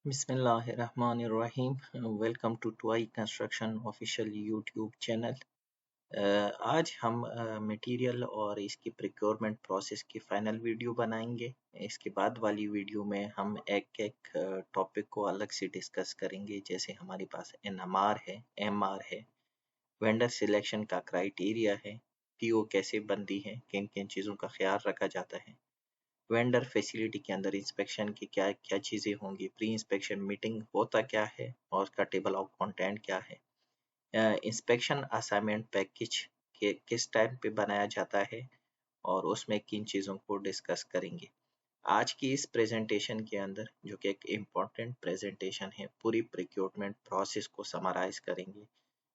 बिस्मिल्लाहिर्रहमानिर्रहीम। Welcome to toy construction official YouTube channel. आज हम मटेरियल और इसकी प्रिक्योरमेंट प्रोसेस की फाइनल वीडियो बनाएंगे। इसके बाद वाली वीडियो में हम एक एक टॉपिक को अलग से डिस्कस करेंगे, जैसे हमारे पास एनएमआर है, एमआर है, वेंडर सिलेक्शन का क्राइटेरिया है, पीओ कैसे बनती है, किन किन चीज़ों का ख्याल रखा जाता है, वेंडर फैसिलिटी के अंदर इंस्पेक्शन की क्या क्या चीज़ें होंगी, प्री इंस्पेक्शन मीटिंग होता क्या है और उसका टेबल ऑफ कंटेंट क्या है, इंस्पेक्शन असाइनमेंट पैकेज के किस टाइम पे बनाया जाता है और उसमें किन चीज़ों को डिस्कस करेंगे। आज की इस प्रेजेंटेशन के अंदर, जो कि एक इम्पॉर्टेंट प्रेजेंटेशन है, पूरी प्रिक्योरमेंट प्रोसेस को समराइज करेंगे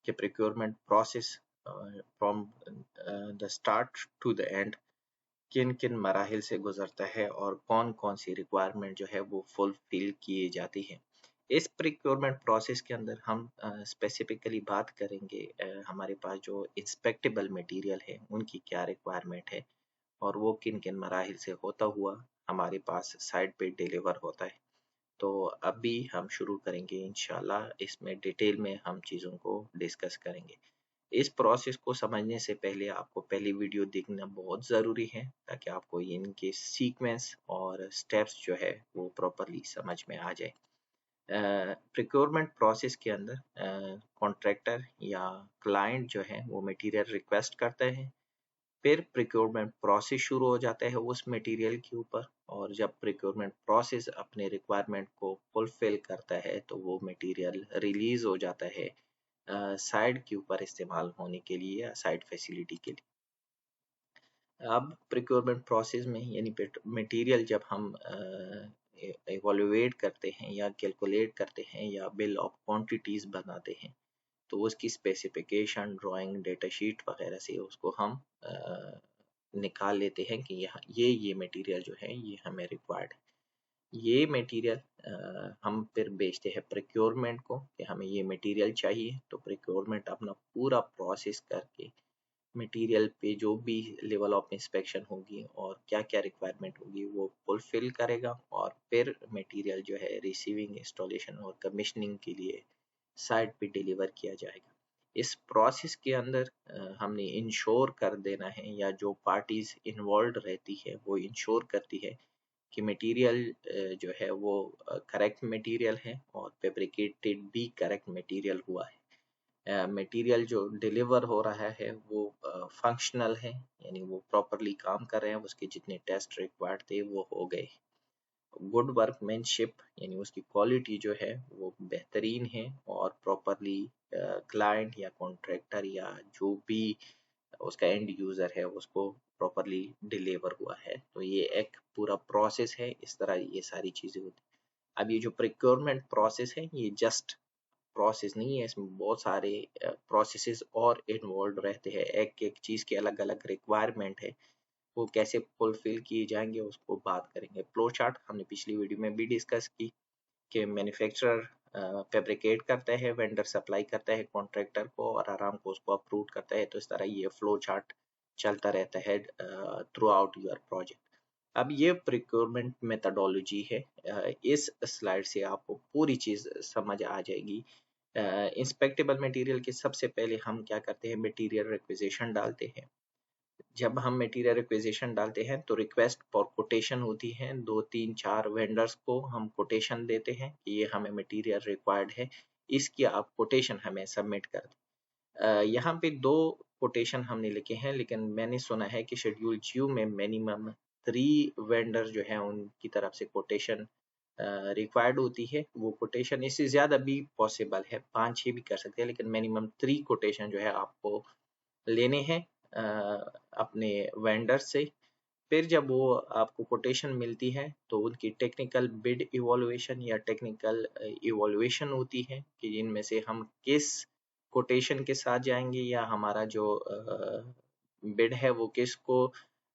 कि procurement process from the start to the end किन किन मराहिल से गुजरता है और कौन कौन सी रिक्वायरमेंट जो है वो फुलफिल किए जाती है। इस प्रिक्योरमेंट प्रोसेस के अंदर हम स्पेसिफिकली बात करेंगे हमारे पास जो इंस्पेक्टेबल मटेरियल है उनकी क्या रिक्वायरमेंट है और वो किन किन मराहिल से होता हुआ हमारे पास साइट पे डिलीवर होता है। तो अभी हम शुरू करेंगे इंशाल्लाह, इसमें डिटेल में हम चीज़ों को डिस्कस करेंगे। इस प्रोसेस को समझने से पहले आपको पहली वीडियो देखना बहुत ज़रूरी है, ताकि आपको इनके सीक्वेंस और स्टेप्स जो है वो प्रॉपरली समझ में आ जाए। प्रिक्योरमेंट प्रोसेस के अंदर कॉन्ट्रैक्टर या क्लाइंट जो है वो मटेरियल रिक्वेस्ट करता है, फिर प्रिक्योरमेंट प्रोसेस शुरू हो जाता है उस मटेरियल के ऊपर, और जब प्रिक्योरमेंट प्रोसेस अपने रिक्वायरमेंट को फुलफिल करता है तो वो मटेरियल रिलीज हो जाता है साइट के ऊपर इस्तेमाल होने के लिए या साइट फैसिलिटी के लिए। अब प्रिक्योरमेंट प्रोसेस में यानी मटेरियल जब हम इवोल्यूएट करते हैं या कैलकुलेट करते हैं या बिल ऑफ क्वांटिटीज बनाते हैं, तो उसकी स्पेसिफिकेशन, ड्राइंग, डेटा शीट वगैरह से उसको हम निकाल लेते हैं कि यहाँ ये मटेरियल जो है ये हमें रिक्वायर्ड है। ये मटेरियल हम फिर बेचते हैं प्रिक्योरमेंट को कि हमें ये मटेरियल चाहिए, तो प्रिक्योरमेंट अपना पूरा प्रोसेस करके मटेरियल पे जो भी लेवल ऑफ इंस्पेक्शन होगी और क्या क्या रिक्वायरमेंट होगी वो फुलफिल करेगा, और फिर मटेरियल जो है रिसीविंग, इंस्टॉलेशन और कमीशनिंग के लिए साइट पे डिलीवर किया जाएगा। इस प्रोसेस के अंदर हमने इंश्योर कर देना है, या जो पार्टीज इन्वॉल्व रहती है वो इंश्योर करती है कि मटेरियल जो है वो करेक्ट मटेरियल है और फैब्रिकेटेड भी करेक्ट मटेरियल हुआ है। मटेरियल जो डिलीवर हो रहा है वो फंक्शनल है, यानी वो प्रॉपरली काम कर रहे हैं, उसके जितने टेस्ट रिक्वायर्ड थे वो हो गए। गुड वर्कमैनशिप यानी उसकी क्वालिटी जो है वो बेहतरीन है और प्रॉपरली क्लाइंट या कॉन्ट्रैक्टर या जो भी उसका एंड यूजर है उसको प्रॉपरली डिलीवर हुआ है। तो ये एक पूरा प्रोसेस है, इस तरह ये सारी चीजें होती हैं। अब ये जो प्रिक्योरमेंट प्रोसेस है ये जस्ट प्रोसेस नहीं है, इसमें बहुत सारे प्रोसेसेस और इन्वॉल्व रहते हैं। एक एक चीज के अलग अलग रिक्वायरमेंट है, वो कैसे फुलफिल किए जाएंगे उसको बात करेंगे। फ्लो चार्ट हमने पिछली वीडियो में भी डिस्कस की कि मैन्युफैक्चरर फैब्रिकेट करता है, वेंडर सप्लाई करता है कॉन्ट्रैक्टर को और आराम को उसको अप्रूव करता है। तो इस तरह ये फ्लो चार्ट चलता रहता है थ्रू आउट योर प्रोजेक्ट। अब ये प्रिक्योरमेंट मेथडोलॉजी है, इस स्लाइड से आपको पूरी चीज समझ आ जाएगी। इंस्पेक्टेबल मटेरियल के सबसे पहले हम क्या करते हैं, मटेरियल रिक्विजिशन डालते हैं। जब हम मटेरियल रिक्विजिशन डालते हैं तो रिक्वेस्ट फॉर कोटेशन होती है, 2 3 4 वेंडर्स को हम कोटेशन देते हैं कि ये हमें मटेरियल रिक्वायर्ड है, इसकी आप कोटेशन हमें सबमिट कर दें। यहाँ पे 2 कोटेशन हमने लिखे हैं, लेकिन मैंने सुना है कि शेड्यूल जीओ में मिनिमम 3 वेंडर जो है उनकी तरफ से कोटेशन रिक्वायर्ड होती है। वो कोटेशन इससे ज्यादा भी पॉसिबल है, 5 6 भी कर सकते हैं, लेकिन मिनिमम 3 कोटेशन जो है आपको लेने हैं अपने वेंडर से। फिर जब वो आपको कोटेशन मिलती है तो उनकी टेक्निकल बिड इवोल्यूएशन या टेक्निकल इवोल्यूएशन होती है कि इनमें से हम किस कोटेशन के साथ जाएंगे या हमारा जो बिड है वो किसको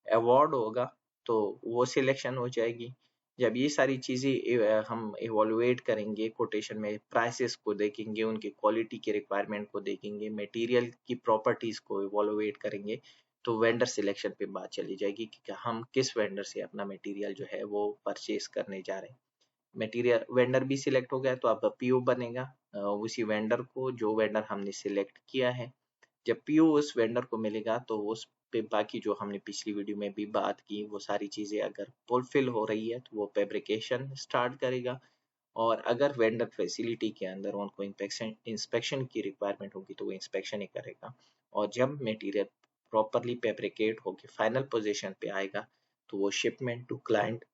अवॉर्ड होगा, तो वो सिलेक्शन हो जाएगी। जब ये सारी चीजें हम इवोल्युएट करेंगे, कोटेशन में प्राइसेस को देखेंगे, उनकी क्वालिटी की रिक्वायरमेंट को देखेंगे, मटेरियल की प्रॉपर्टीज को इवोल्युएट करेंगे, तो वेंडर सिलेक्शन पे बात चली जाएगी कि हम किस वेंडर से अपना मटेरियल जो है वो परचेज करने जा रहे हैं। मटेरियल वेंडर भी सिलेक्ट हो गया तो आपका पीओ बनेगा उसी वेंडर को, जो वेंडर हमने सिलेक्ट किया है। जब पीओ उस वेंडर को मिलेगा तो उस पे बाकी जो हमने पिछली वीडियो में भी बात की वो सारी चीजें अगर फुलफिल हो रही है तो वो फैब्रिकेशन स्टार्ट करेगा। और अगर वेंडर फैसिलिटी के अंदर उनको इंस्पेक्शन की रिक्वायरमेंट होगी तो वो इंस्पेक्शन ही करेगा। और जब मटेरियल प्रॉपरली फैब्रिकेट होकर फाइनल पोजीशन पे आएगा तो वो शिपमेंट टू क्लाइंट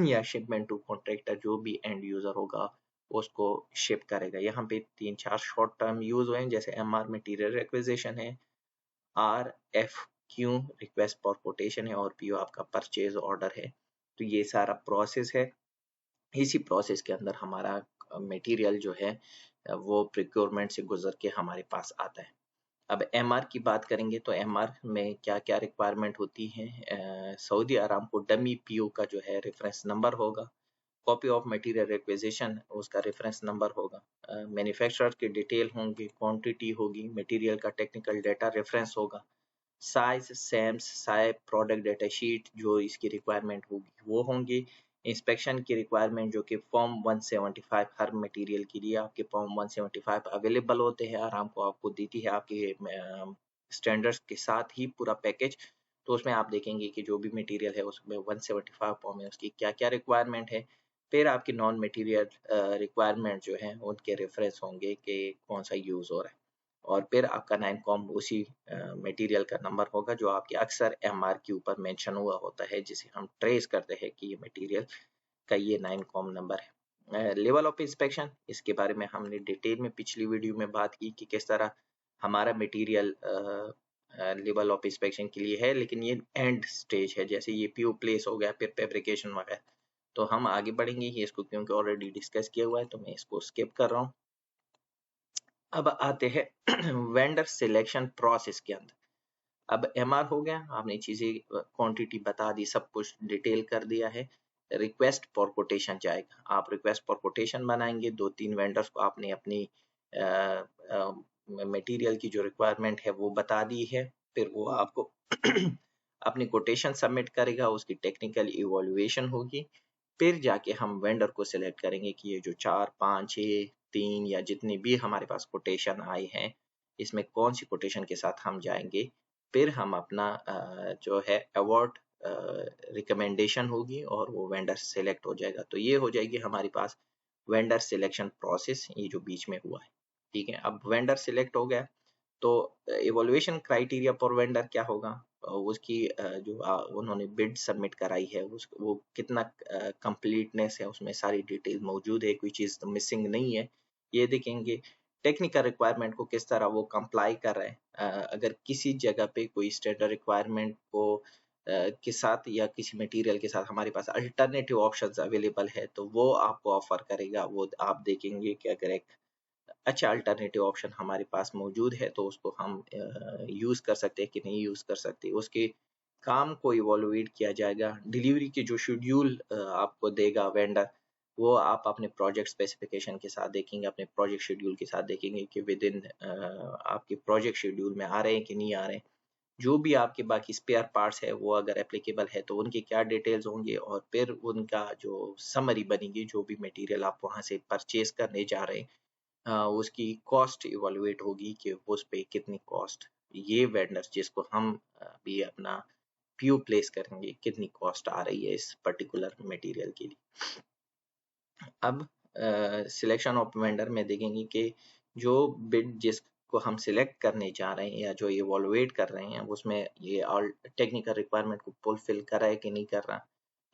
या शिपमेंट टू कॉन्ट्रैक्टर जो भी एंड यूजर होगा उसको शिप करेगा। यहाँ पे 3-4 शॉर्ट टर्म यूज हुए हैं, जैसे एमआर मटेरियल रिक्विजिशन है, R F Q request for quotation है, और पीओ आपका परचेज ऑर्डर है। तो ये सारा प्रोसेस है। इसी प्रोसेस के अंदर हमारा मटेरियल जो है वो प्रिक्योरमेंट से गुजर के हमारे पास आता है। अब एमआर की बात करेंगे तो एमआर में क्या क्या रिक्वायरमेंट होती है। सऊदी अरामको डमी पीओ का जो है रेफरेंस नंबर होगा, कॉपी ऑफ मटेरियल रिक्विजिशन उसका रेफरेंस नंबर होगा, मैन्युफैक्चरर की डिटेल होंगी, क्वांटिटी होगी, मटेरियल का टेक्निकल डाटा रेफरेंस होगा, साइज सैम्स साइज प्रोडक्ट डेटा शीट जो इसकी रिक्वायरमेंट होगी वो होंगी, इंस्पेक्शन की रिक्वायरमेंट जो कि फॉर्म 175 हर मटेरियल के लिए आपके फॉर्म 175 अवेलेबल होते हैं, आराम को आपको देती है आपके स्टैंडर्ड्स के साथ ही पूरा पैकेज। तो उसमें आप देखेंगे कि जो भी मटेरियल है उसमें 175 फॉर्म है उसकी क्या क्या रिक्वायरमेंट है। फिर आपकी नॉन मटेरियल रिक्वायरमेंट जो है उनके रेफरेंस होंगे कि कौन सा यूज हो रहा है। और फिर आपका 9 कॉम उसी मटेरियल का नंबर होगा जो आपके अक्सर एमआर के ऊपर मेंशन हुआ होता है, जिसे हम ट्रेस करते हैं कि ये मटेरियल का ये 9 कॉम नंबर है। लेवल ऑफ इंस्पेक्शन इसके बारे में हमने डिटेल में पिछली वीडियो में बात की कि किस तरह हमारा मटेरियल लेवल ऑफ इंस्पेक्शन के लिए है, लेकिन ये एंड स्टेज है। जैसे ये पीओ प्लेस हो गया फिर फैब्रिकेशन वगैरह, तो हम आगे बढ़ेंगे ही इसको क्योंकि ऑलरेडी डिस्कस किया हुआ है तो मैं इसको स्किप कर रहा हूँ। अब आते हैं वेंडर सिलेक्शन प्रोसेस के अंदर। अब एमआर हो गया, आपने चीजें क्वांटिटी बता दी, सब कुछ डिटेल कर दिया है। रिक्वेस्ट फॉर कोटेशन जाएगा, आप रिक्वेस्ट फॉर कोटेशन बनाएंगे, 2-3 वेंडर्स को आपने अपनी मटेरियल की जो रिक्वायरमेंट है वो बता दी है। फिर वो आपको अपनी कोटेशन सबमिट करेगा, उसकी टेक्निकल इवोल्यूएशन होगी। फिर जाके हम वेंडर को सिलेक्ट करेंगे कि ये जो 4, 5, 6, 3 या जितनी भी हमारे पास कोटेशन आई हैं इसमें कौन सी कोटेशन के साथ हम जाएंगे। फिर हम अपना जो है अवार्ड रिकमेंडेशन होगी और वो वेंडर सिलेक्ट हो जाएगा। तो ये हो जाएगी हमारे पास वेंडर सिलेक्शन प्रोसेस, ये जो बीच में हुआ है। ठीक है, अब वेंडर सिलेक्ट हो गया तो इवोल्यूशन क्राइटेरिया फॉर वेंडर क्या होगा, उसकी जो उन्होंने बिड सबमिट कराई है वो कितना कंप्लीटनेस है, उसमें सारी डिटेल मौजूद है, कोई चीज़ तो मिसिंग नहीं है, ये देखेंगे। टेक्निकल रिक्वायरमेंट को किस तरह वो कंप्लाई कर रहे हैं, अगर किसी जगह पे कोई स्टैंडर्ड रिक्वायरमेंट को के साथ या किसी मटेरियल के साथ हमारे पास अल्टरनेटिव ऑप्शंस अवेलेबल है तो वो आपको ऑफर करेगा। वो आप देखेंगे कि अगर एक अच्छा अल्टरनेटिव ऑप्शन हमारे पास मौजूद है तो उसको हम यूज़ कर सकते हैं कि नहीं यूज़ कर सकते, उसके काम को इवोल्यूएट किया जाएगा। डिलीवरी के जो शेड्यूल आपको देगा वेंडर, वो आप अपने प्रोजेक्ट स्पेसिफिकेशन के साथ देखेंगे, अपने प्रोजेक्ट शेड्यूल के साथ देखेंगे कि विद इन आपके प्रोजेक्ट शेड्यूल में आ रहे हैं कि नहीं आ रहे हैं। जो भी आपके बाकी स्पेयर पार्ट्स है वो अगर एप्लीकेबल है तो उनके क्या डिटेल्स होंगे, और फिर उनका जो समरी बनेगी, जो भी मटेरियल आप वहाँ से परचेज करने जा रहे हैं उसकी कॉस्ट इवोल्यूएट होगी कि उस पे कितनी कॉस्ट, ये वेंडर्स जिसको हम भी अपना पीओ प्लेस करेंगे कितनी कॉस्ट आ रही है इस पर्टिकुलर मटेरियल के लिए। अब सिलेक्शन ऑफ वेंडर में देखेंगे कि जो बिड जिसको हम सिलेक्ट करने जा रहे हैं या जो इवोल्यूएट कर रहे हैं उसमें ये ऑल टेक्निकल रिक्वायरमेंट को फुलफिल कर रहा है कि नहीं कर रहा।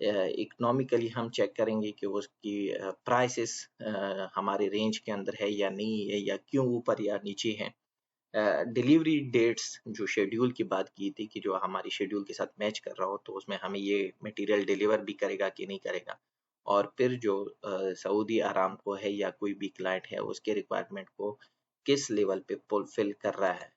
इकोनॉमिकली हम चेक करेंगे कि उसकी प्राइसेस हमारे रेंज के अंदर है या नहीं है, या क्यों ऊपर या नीचे है। डिलीवरी डेट्स जो शेड्यूल की बात की थी कि जो हमारी शेड्यूल के साथ मैच कर रहा हो तो उसमें हमें ये मटेरियल डिलीवर भी करेगा कि नहीं करेगा। और फिर जो सऊदी अरामको है या कोई भी क्लाइंट है उसके रिक्वायरमेंट को किस लेवल पे फुलफिल कर रहा है।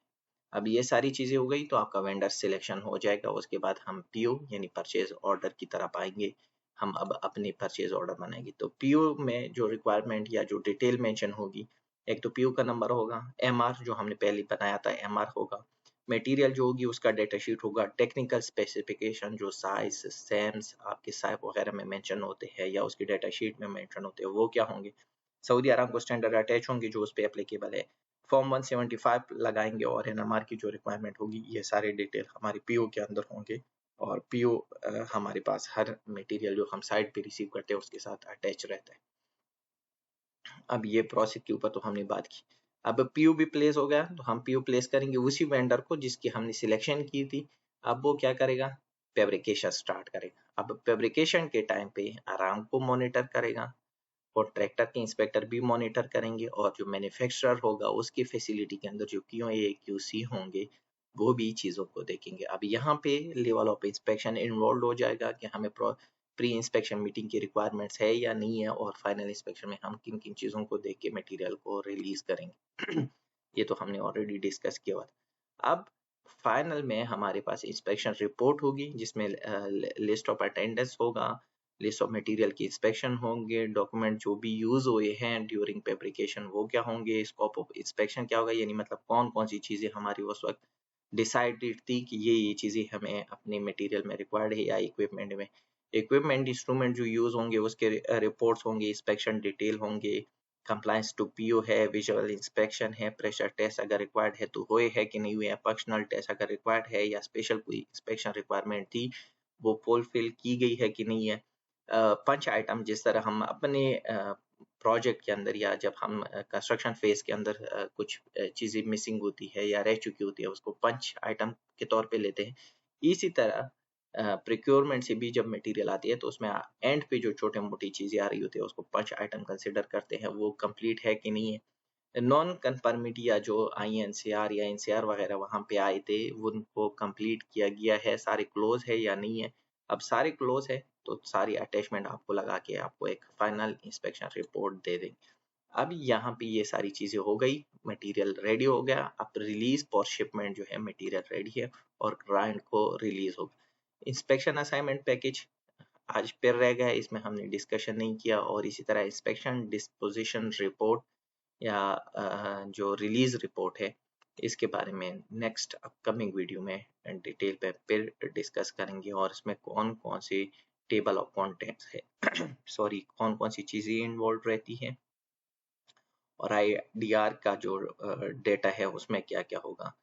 अब ये सारी चीजें हो गई तो आपका वेंडर सिलेक्शन हो जाएगा। उसके बाद हम पीओ यानी परचेज ऑर्डर की तरफ आएंगे। हम अब अपने परचेज ऑर्डर बनाएंगे तो पीओ में जो रिक्वायरमेंट या जो डिटेल मेंशन होगी, एक तो पीओ का नंबर होगा, एमआर जो हमने पहले बनाया था एमआर होगा, मटेरियल जो होगी उसका डेटा शीट होगा, टेक्निकल स्पेसिफिकेशन जो साइज सैम्स आपके साइप वगैरह में मेंशन होते हैं या उसकी डेटा शीट में मेंशन होते हैं वो क्या होंगे, सऊदी अरामको स्टैंडर्ड अटैच होंगे जो उस पर एप्लीकेबल है, फॉर्म 175 लगाएंगे और एनएमआर की जो रिक्वायरमेंट होगी ये सारे डिटेल हमारे पीओ के अंदर होंगे और पीओ हमारे पास हर मटेरियल जो हम साइट पे रिसीव करते हैं उसके साथ अटैच रहता है। अब ये प्रोसेस के ऊपर तो हमने बात की। अब पीओ भी प्लेस हो गया तो हम पीओ प्लेस करेंगे उसी वेंडर को जिसकी हमने सिलेक्शन की थी। अब वो क्या करेगा, फैब्रिकेशन स्टार्ट करेगा। अब फैब्रिकेशन के टाइम पे अरामको मॉनिटर करेगा, कॉन्ट्रैक्टर के इंस्पेक्टर भी मॉनिटर करेंगे और जो मैन्युफैक्चरर होगा उसकी फैसिलिटी के अंदर जो क्यूए क्यूसी होंगे वो भी चीज़ों को देखेंगे। अब यहाँ पे लेवल ऑफ इंस्पेक्शन इन्वॉल्व हो जाएगा कि हमें प्री इंस्पेक्शन मीटिंग की रिक्वायरमेंट्स है या नहीं है और फाइनल इंस्पेक्शन में हम किन किन चीज़ों को देख के मटेरियल को रिलीज करेंगे ये तो हमने ऑलरेडी डिस्कस किया हुआ था। अब फाइनल में हमारे पास इंस्पेक्शन रिपोर्ट होगी जिसमें लिस्ट ऑफ अटेंडेंस होगा, लिस्ट ऑफ मटेरियल की इंस्पेक्शन होंगे, डॉक्यूमेंट जो भी यूज हुए हैं ड्यूरिंग फैब्रिकेशन वो क्या होंगे, स्कोप ऑफ इंस्पेक्शन क्या होगा, यानी मतलब कौन कौन सी चीज़ें हमारी उस वक्त डिसाइडेड थी कि ये चीज़ें हमें अपने मटेरियल में रिक्वायर्ड है या इक्विपमेंट में। इक्विपमेंट इंस्ट्रूमेंट जो यूज होंगे उसके रिपोर्ट्स होंगे, इंस्पेक्शन डिटेल होंगे, कंप्लायंस टू पीओ है, विजुअल इंस्पेक्शन है, प्रेशर टेस्ट अगर रिक्वायर्ड है तो हुए है कि नहीं हुए, फंक्शनल टेस्ट अगर रिक्वायर्ड है या स्पेशल कोई इंस्पेक्शन रिक्वायरमेंट थी वो फुलफिल की गई है कि नहीं है। पंच आइटम जिस तरह हम अपने प्रोजेक्ट के अंदर या जब हम कंस्ट्रक्शन फेज के अंदर कुछ चीज़ें मिसिंग होती है या रह चुकी होती है उसको पंच आइटम के तौर पे लेते हैं, इसी तरह प्रिक्योरमेंट से भी जब मटेरियल आती है तो उसमें एंड पे जो छोटे मोटी चीज़ें आ रही होती है उसको पंच आइटम कंसिडर करते हैं, वो कंप्लीट है कि नहीं है। नॉन कन्फर्मिटी या जो INCR या NCR वगैरह वहाँ पे आए थे उनको कंप्लीट किया गया है, सारे क्लोज है या नहीं है। अब सारे क्लोज है तो सारी अटैचमेंट आपको लगा के आपको एक फाइनल इंस्पेक्शन रिपोर्ट दे देंगे। अब यहाँ पे ये सारी चीजें हो गई, मटेरियल रेडी हो गया, अब रिलीज फॉर शिपमेंट जो है मटेरियल रेडी है और क्लाइंट को रिलीज होगा। इंस्पेक्शन असाइनमेंट पैकेज आज फिर रह गया है, इसमें हमने डिस्कशन नहीं किया और इसी तरह इंस्पेक्शन डिस्पोजिशन रिपोर्ट या जो रिलीज रिपोर्ट है इसके बारे में नेक्स्ट अपकमिंग वीडियो में डिटेल पे फिर डिस्कस करेंगे और इसमें कौन कौन सी टेबल ऑफ कंटेंट्स है सॉरी कौन कौन सी चीजें इन्वॉल्व रहती हैं और IDR का जो डेटा है उसमें क्या क्या होगा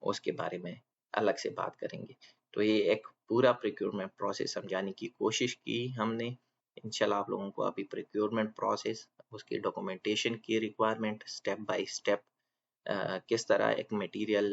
उसके बारे में अलग से बात करेंगे। तो ये एक पूरा प्रिक्योरमेंट प्रोसेस समझाने की कोशिश की हमने। इंशाल्लाह आप लोगों को अभी प्रिक्योरमेंट प्रोसेस उसकी डॉक्यूमेंटेशन की रिक्वायरमेंट स्टेप बाय स्टेप किस तरह एक मटेरियल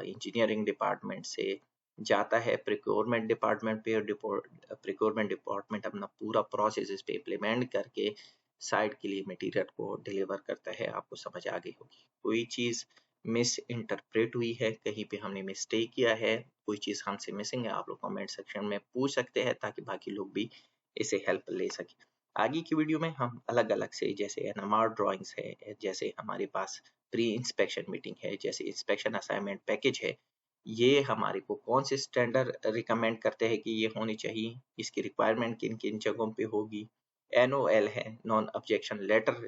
इंजीनियरिंग डिपार्टमेंट से जाता है प्रिक्योरमेंट डिपार्टमेंट पे, प्रिक्योरमेंट डिपार्टमेंट अपना पूरा प्रोसेस इस पे इम्प्लीमेंट करके साइट के लिए मटेरियल को डिलीवर करता है। आपको समझ आ गई होगी, कोई चीज़ मिस इंटरप्रेट हुई है, कहीं पे हमने मिस्टेक किया है, कोई चीज़ हमसे मिसिंग है, आप लोग कमेंट सेक्शन में पूछ सकते हैं ताकि बाकी लोग भी इसे हेल्प ले सके। आगे की वीडियो में हम अलग अलग से जैसे NMR ड्राइंग्स है, जैसे हमारे पास प्री इंस्पेक्शन मीटिंग है, जैसे इंस्पेक्शन असाइनमेंट पैकेज है, ये हमारे को कौन से स्टैंडर्ड रिकमेंड करते हैं कि ये होनी चाहिए, इसकी रिक्वायरमेंट किन किन जगहों पे होगी, NOL है नॉन ऑब्जेक्शन लेटर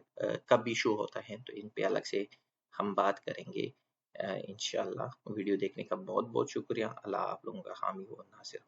कब इशू होता है, तो इन पे अलग से हम बात करेंगे। इंशाल्लाह वीडियो देखने का बहुत बहुत शुक्रिया। अल्लाह आप लोगों का हामी व नासिर।